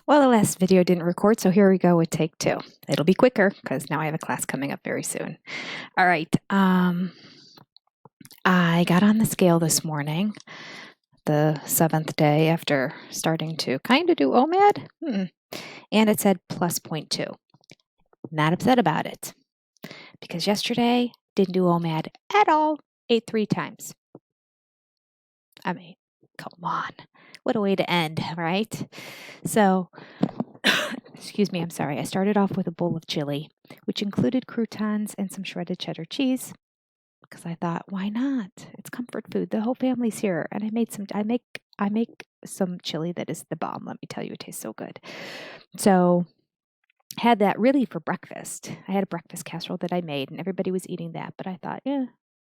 Well, the last video didn't record, so here we go with take two. It'll be quicker because now I have a class coming up very soon. All right. I got on the scale this morning, the 7th day after starting to kind of do OMAD, and it said plus 0.2. Not upset about it because yesterday didn't do OMAD at all, ate 3 times. I mean, come on. What a way to end, right? So, excuse me, I'm sorry. I started off with a bowl of chili, which included croutons and some shredded cheddar cheese because I thought, why not? It's comfort food. The whole family's here, and I make some chili that is the bomb. Let me tell you, it tastes so good. So, had that really for breakfast. I had a breakfast casserole that I made, and everybody was eating that. But I thought,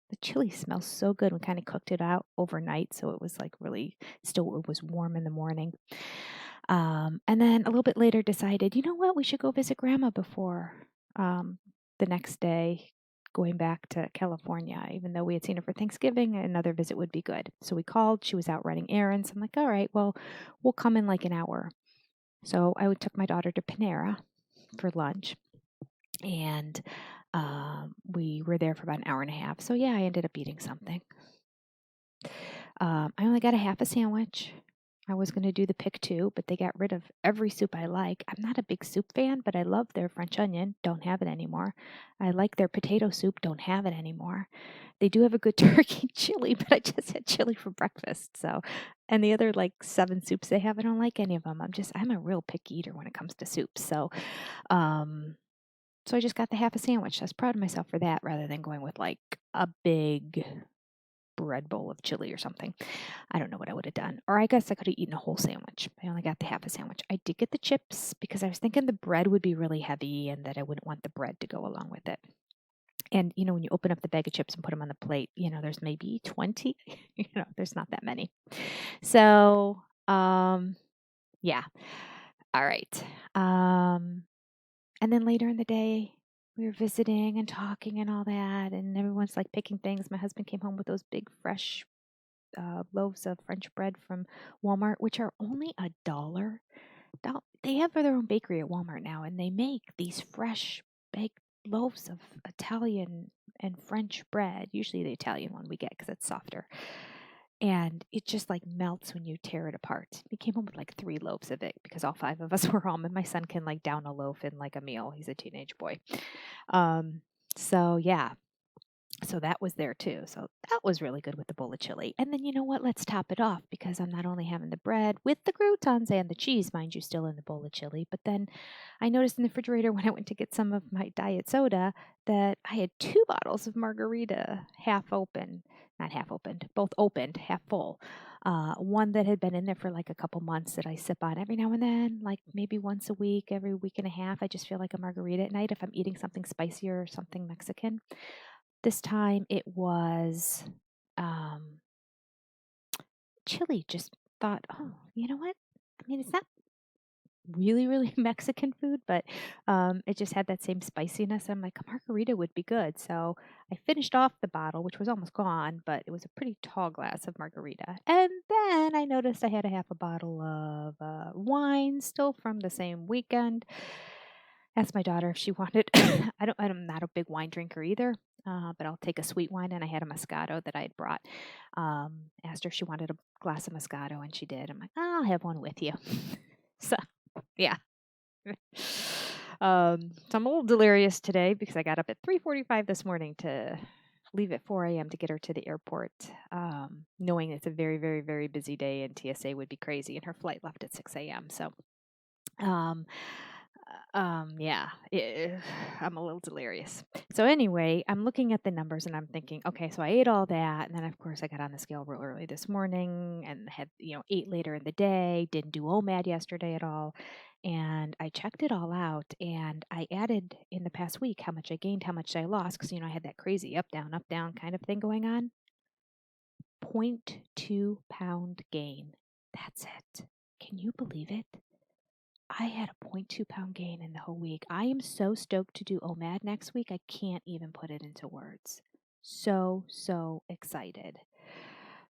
the chili smells so good. We kind of cooked it out overnight, so it was like really still it was warm in the morning. And then a little bit later decided, you know what, we should go visit Grandma before the next day going back to California. Even though we had seen her for Thanksgiving, another visit would be good. So we called. She was out running errands. I'm like, all right, well, we'll come in like an hour. So I took my daughter to Panera for lunch, and we were there for about an hour and a half. So yeah, I ended up eating something. I only got a half a sandwich. I was going to do the pick two, but they got rid of every soup I like. I'm not a big soup fan, but I love their French onion. Don't have it anymore. I like their potato soup. Don't have it anymore. They do have a good turkey chili, but I just had chili for breakfast. So, and the other like 7 soups they have, I don't like any of them. I'm a real picky eater when it comes to soups. So I just got the half a sandwich. I was proud of myself for that rather than going with like a big bread bowl of chili or something. I don't know what I would have done. Or I guess I could have eaten a whole sandwich. I only got the half a sandwich. I did get the chips because I was thinking the bread would be really heavy and that I wouldn't want the bread to go along with it. And, when you open up the bag of chips and put them on the plate, there's maybe 20, there's not that many. So, yeah. All right. And then later in the day, we were visiting and talking and all that, and everyone's like picking things. My husband came home with those big fresh loaves of French bread from Walmart, which are only $1. They have their own bakery at Walmart now, and they make these fresh baked loaves of Italian and French bread. Usually the Italian one we get because it's softer. And it just like melts when you tear it apart. We came home with like 3 loaves of it because all 5 of us were home, and my son can like down a loaf in like a meal. He's a teenage boy. So yeah, so that was there too. So that was really good with the bowl of chili. And then you know what? Let's top it off because I'm not only having the bread with the croutons and the cheese, mind you, still in the bowl of chili, but then I noticed in the refrigerator when I went to get some of my diet soda that I had 2 bottles of margarita half open, not half opened, both opened, half full. One that had been in there for like a couple months that I sip on every now and then, like maybe once a week, every week and a half. I just feel like a margarita at night if I'm eating something spicier or something Mexican. This time it was chili. Just thought, oh, you know what? I mean, it's not really, really Mexican food, but it just had that same spiciness. I'm like, a margarita would be good. So I finished off the bottle, which was almost gone, but it was a pretty tall glass of margarita. And then I noticed I had a half a bottle of wine still from the same weekend. Asked my daughter if she wanted. I'm not a big wine drinker either, but I'll take a sweet wine. And I had a Moscato that I had brought. Asked her if she wanted a glass of Moscato, and she did. I'm like, I'll have one with you. So, yeah. So I'm a little delirious today because I got up at 3:45 this morning to leave at 4 a.m. to get her to the airport, knowing it's a very, very, very busy day and TSA would be crazy, and her flight left at 6 a.m. So, um, yeah, I'm a little delirious. So anyway, I'm looking at the numbers and I'm thinking, okay, so I ate all that, and then of course I got on the scale real early this morning and had ate later in the day. Didn't do OMAD yesterday at all, and I checked it all out, and I added in the past week how much I gained, how much I lost, because I had that crazy up down kind of thing going on. 0.2 pound gain. That's it. Can you believe it? I had a 0.2 pound gain in the whole week. I am so stoked to do OMAD next week. I can't even put it into words. So excited.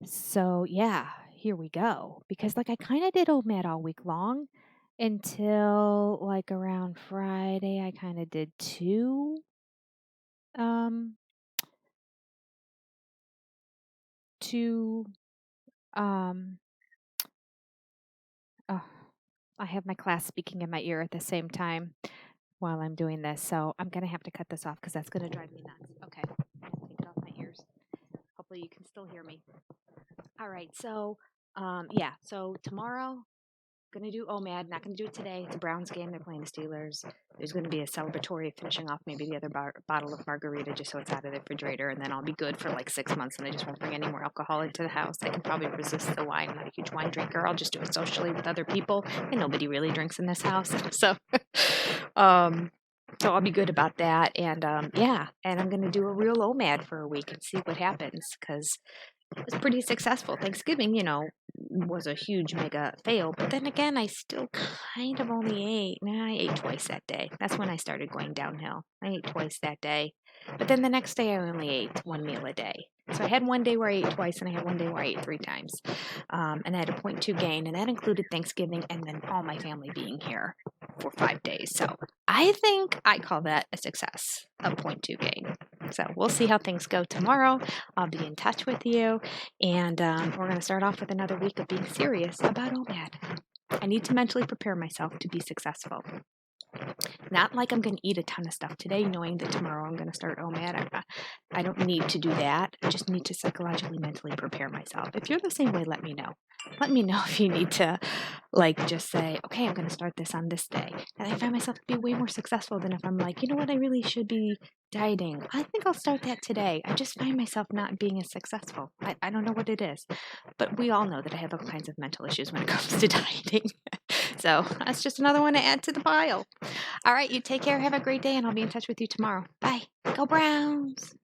So yeah, here we go. Because like I kind of did OMAD all week long, until like around Friday. I kind of did um, two, um, oh, I have my class speaking in my ear at the same time while I'm doing this. So I'm going to have to cut this off because that's going to drive me nuts. Okay. I have to take it off my ears. Hopefully you can still hear me. All right. So, yeah. So tomorrow, gonna do OMAD. Not gonna do it today. It's a Browns game. They're playing the Steelers. There's gonna be a celebratory finishing off maybe the other bottle of margarita just so it's out of the refrigerator, and then I'll be good for like 6 months, and I just won't bring any more alcohol into the house. I can probably resist the wine. I'm not a huge wine drinker. I'll just do it socially with other people, and nobody really drinks in this house, so um. So I'll be good about that, and yeah, and I'm gonna do a real OMAD for a week and see what happens because it was pretty successful. Thanksgiving, was a huge mega fail, but then again, I still kind of only ate. Nah, I ate twice that day. That's when I started going downhill. I ate twice that day, but then the next day I only ate one meal a day. So I had one day where I ate twice, and I had one day where I ate 3 times, and I had a 0.2 gain, and that included Thanksgiving and then all my family being here for 5 days. So I think I call that a success, a 0.2 gain. So we'll see how things go tomorrow. I'll be in touch with you. And we're going to start off with another week of being serious about OMAD. I need to mentally prepare myself to be successful. Not like I'm going to eat a ton of stuff today, knowing that tomorrow I'm going to start OMAD. I don't need to do that. I just need to psychologically, mentally prepare myself. If you're the same way, let me know. Let me know if you need to, like, just say, okay, I'm going to start this on this day. And I find myself to be way more successful than if I'm like, you know what, I really should be dieting. I think I'll start that today. I just find myself not being as successful. I don't know what it is. But we all know that I have all kinds of mental issues when it comes to dieting. So that's just another one to add to the pile. All right, you take care. Have a great day, and I'll be in touch with you tomorrow. Bye. Go Browns.